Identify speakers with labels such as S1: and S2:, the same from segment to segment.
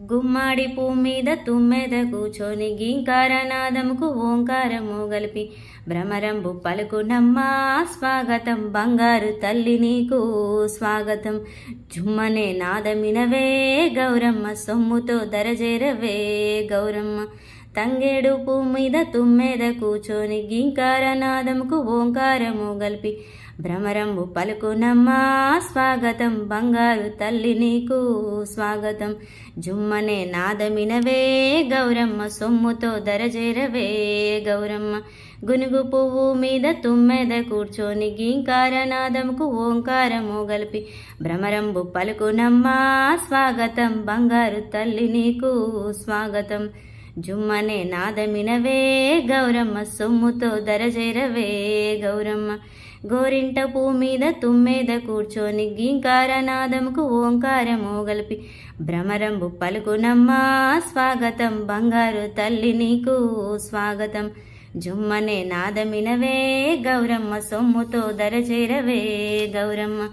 S1: గుమ్మడి పువ్వు మీద తుమ్మెద కూర్చొని గీంకారనాదముకు ఓంకారము గలిపి భ్రమరంబు పలుకునమ్మా స్వాగతం బంగారు తల్లి నీకు స్వాగతం. జుమ్మనే నాదమినవే గౌరమ్మ సొమ్ముతో దరజేరవే గౌరమ్మ. తంగేడు పువ్వు మీద తుమ్మెద కూర్చొని గీంకారనాదముకు ఓంకారము గలిపి భ్రమరంబు పలుకునమ్మా స్వాగతం బంగారు తల్లి నీకు స్వాగతం. జుమ్మనే నాదమినవే గౌరమ్మ సొమ్ముతో దరజేరవే గౌరమ్మ. గునుగు పువ్వు మీద తుమ్మెద కూర్చొని గీంకారనాదముకు ఓంకారము గలిపి భ్రమరంబు పలుకునమ్మా స్వాగతం బంగారు తల్లి నీకు స్వాగతం. జుమ్మనే నాదమినవే గౌరమ్మ సొమ్ముతో దరజేరవే గౌరమ్మ. గోరింట పువ్వు మీద తుమ్మెద కూర్చొని గీంకారనాదముకు ఓంకారము గలిపి భ్రమరంబు పలుకునమ్మా స్వాగతం బంగారు తల్లి నీకు స్వాగతం. జుమ్మనే నాదమినవే గౌరమ్మ సొమ్ముతో దరజేరవే గౌరమ్మ.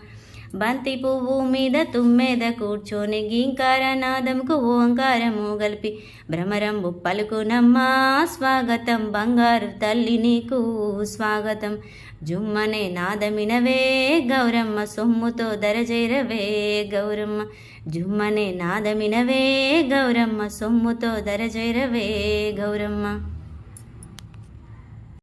S1: బంతి పువ్వు మీద తుమ్మెద కూర్చొని గీంకారనాదముకు ఓంకారము గలిపి భ్రమరంబు పలుకునమ్మా స్వాగతం బంగారు తల్లి నీకు స్వాగతం. జుమ్మనే నాదమినవే గౌరమ్మ సొమ్ముతో దరజేరవే గౌరమ్మ. జుమ్మనే నాదమినవే గౌరమ్మ సొమ్ముతో దరజేరవే గౌరమ్మ.